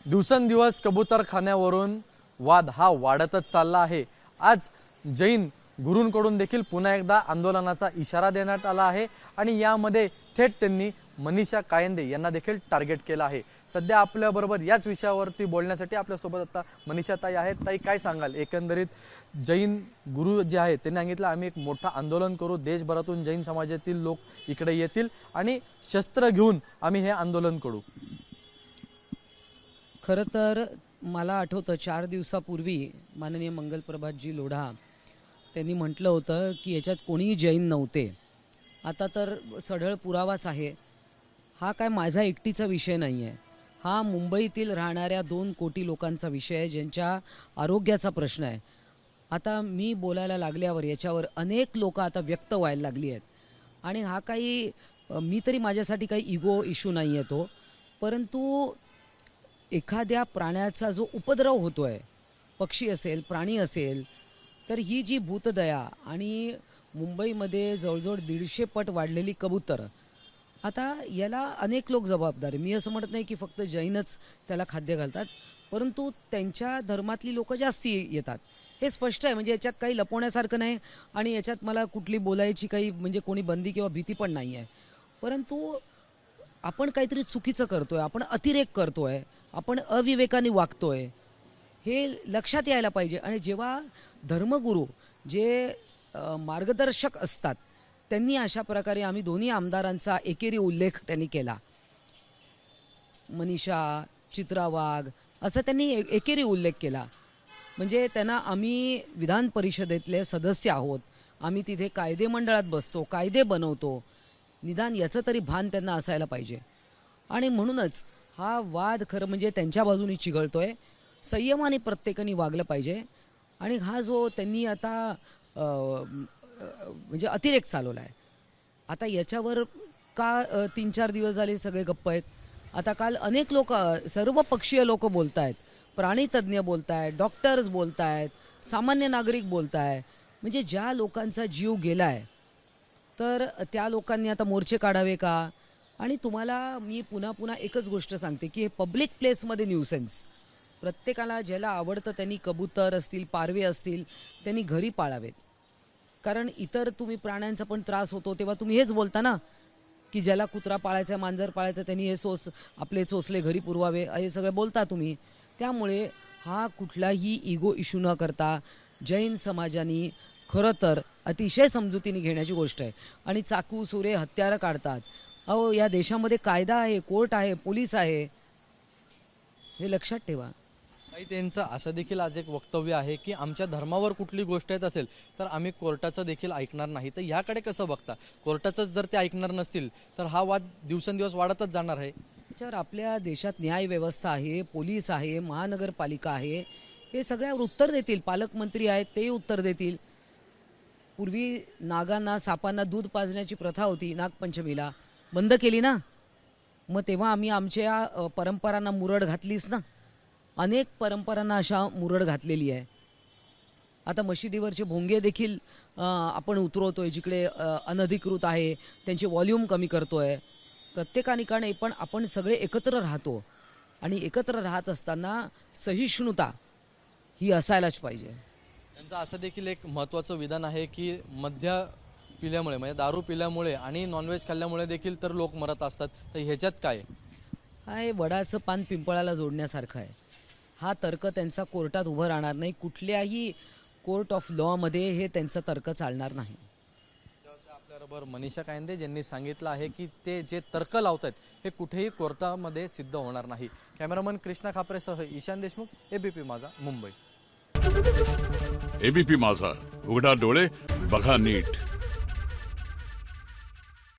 दिवसेंदिवस कबूतरखान्यावरून वाद हा वाढतच चालला आहे। आज जैन गुरूंकडून देखील पुन्हा एकदा आंदोलनाचा इशारा देण्यात आला आहे आणि यामध्ये थेट त्यांनी मनीषा कायंदे यांना देखील टार्गेट केलं आहे। सध्या आपल्या बरोबर याच विषयावरती बोलण्यासाठी आपल्या सोबत आता मनीषा ताई आहेत। ताई, काय सांगाल? एकंदरीत जैन गुरु जे आहेत त्यांनी सांगितलं आम्ही एक मोठं आंदोलन करू, देशभरातून जैन समाजातील लोक इकडे येतील आणि शस्त्र घेऊन आम्ही हे आंदोलन करू। खरं तर मला आठवतं 4 दिवसापूर्वी माननीय मंगलप्रभातजी लोढा त्यांनी म्हटलं होतं की याच्यात कोणीही जैन नव्हते। आता तर सढळ पुरावाच आहे। हा काय माझा एकटीचा विषय नाही आहे, हा मुंबईतील राहणाऱ्या 2 कोटी लोकांचा विषय आहे, ज्यांच्या आरोग्याचा प्रश्न आहे। आता मी बोलायला लागल्यावर याच्यावर अनेक लोक आता व्यक्त व्हायला लागली आहेत आणि हा काही मी तरी माझ्यासाठी काही इगो इश्यू नाही आहे तो, परंतु एखाद्या प्राण्याचा जो उपद्रव होतो आहे, पक्षी असेल प्राणी असेल, तर ही जी भूतदया आणि मुंबईमध्ये जवळजवळ 150 पट वाढलेली कबूतर, आता याला अनेक लोक जबाबदार आहे। मी असं म्हणत नाही की फक्त जैनच त्याला खाद्य घालतात, परंतु त्यांच्या धर्मातली लोक जास्ती येतात, हे स्पष्ट आहे। म्हणजे याच्यात काही लपवण्यासारखं नाही आणि याच्यात मला कुठली बोलायची काही म्हणजे कोणी बंदी किंवा भीती पण नाही आहे। परंतु आपण काहीतरी चुकीचं करतोय, आपण अतिरेक करतोय, आपण अविवेकाने वागतोय, हे लक्षात यायला पाहिजे। आणि जेव्हा धर्मगुरू जे मार्गदर्शक असतात त्यांनी अशा प्रकारे आम्ही दोन्ही आमदारांचा एकेरी उल्लेख त्यांनी केला, मनीषा, चित्रा वाघ असं त्यांनी एकेरी उल्लेख केला, म्हणजे त्यांना आम्ही विधान परिषदेतले सदस्य आहोत, आम्ही तिथे कायदे मंडळात बसतो, कायदे बनवतो, निदान याचं तरी भान त्यांना असायला पाहिजे। आणि म्हणूनच हा वाद खरं म्हणजे त्यांच्या बाजूनी चिघळतोय, संयमाने प्रत्येकाने वागलं पाहिजे। आणि हा जो त्यांनी आता म्हणजे अतिरेक चालवला आहे, आता याच्यावर का 3-4 दिवस झाले सगळे गप्प आहेत। आता काल अनेक लोक, सर्व पक्षीय लोक बोलत आहेत, प्राणीतज्ञ बोलत आहेत, डॉक्टर्स बोलत आहेत, सामान्य नागरिक बोलत आहे, म्हणजे ज्या लोकांचा जीव गेला आहे तर त्या लोकांनी आता मोर्चे काढावे का? आणि तुम्हाला मी पुन्हा एकच गोष्ट सांगते की हे पब्लिक प्लेसमध्ये न्यूसेन्स, प्रत्येकाला ज्याला आवडतं त्यांनी कबूतर असतील, पारवे असतील, त्यांनी घरी पाळावेत। कारण इतर तुम्ही प्राण्यांचा पण त्रास होतो तेव्हा तुम्ही हेच बोलता ना की ज्याला कुत्रा पाळायचा, मांजर पाळायचं, त्यांनी हे आपले चोचले घरी पुरवावे, हे सगळं बोलता तुम्ही। त्यामुळे हा कुठलाही इगो इश्यू न करता जैन समाजाने खरं तर अतिशय समजुतीने घेण्याची गोष्ट आहे। आणि चाकू सुरे हत्यारं काढतात, अहो या देशामध्ये कायदा आहे, कोर्ट आहे, पोलीस आहे, हे लक्षात ठेवा। त्यांचं असं देखील आज एक वक्तव्य आहे की आमच्या धर्मावर कुठली गोष्ट येत असेल तर आम्ही कोर्टाचं देखील ऐकणार नाही। तर ह्याकडे कसं बघता? कोर्टाचंच जर ते ऐकणार नसतील तर हा वाद दिवसेंदिवस वाढतच जाणार आहे। त्याच्यावर आपल्या देशात न्याय व्यवस्था आहे, पोलीस आहे, महानगरपालिका आहे, हे सगळ्यावर उत्तर देतील, पालकमंत्री आहेत तेही उत्तर देतील। पूर्वी नागांना, सापांना दूध पाजण्याची प्रथा होती, नागपंचमीला बंद केली ना, मग तेव्हा आम्ही आमच्या परंपरांना मुरड घातलीच ना, अनेक परंपरांना अशा मुरड घातलेली आहे। आता मशिदीवरचे भोंगे देखील आपण उतरवतोय, जिकडे अनधिकृत आहे त्यांचे व्हॉल्यूम कमी करतोय प्रत्येकानिकाने, पण आपण सगळे एकत्र राहतो आणि एकत्र राहत असताना सहिष्णुता ही असायलाच पाहिजे। त्यांचं असं देखील एक महत्त्वाचं विधान आहे की मद्य पिल्यामुळे, म्हणजे दारू पिल्यामुळे आणि नॉनव्हेज खाल्ल्यामुळे देखील तर लोक मरत असतात, तर ह्याच्यात काय? हे वडाचं पान पिंपळाला जोडण्यासारखं आहे। हा तर्क त्यांचा कोर्टात उभं राहणार नाही, कुठल्याही कोर्ट ऑफ लॉमध्ये हे त्यांचा तर्क चालणार नाही। आपल्याबरोबर मनीषा कायंदे ज्यांनी सांगितलं आहे की ते जे तर्क लावतात हे कुठेही कोर्टामध्ये सिद्ध होणार नाही। कॅमेरामन कृष्णा खापरेसह ईशान देशमुख, एबीपी माझा, मुंबई। एबीपी माझा, उघडा डोळे बघा नीट।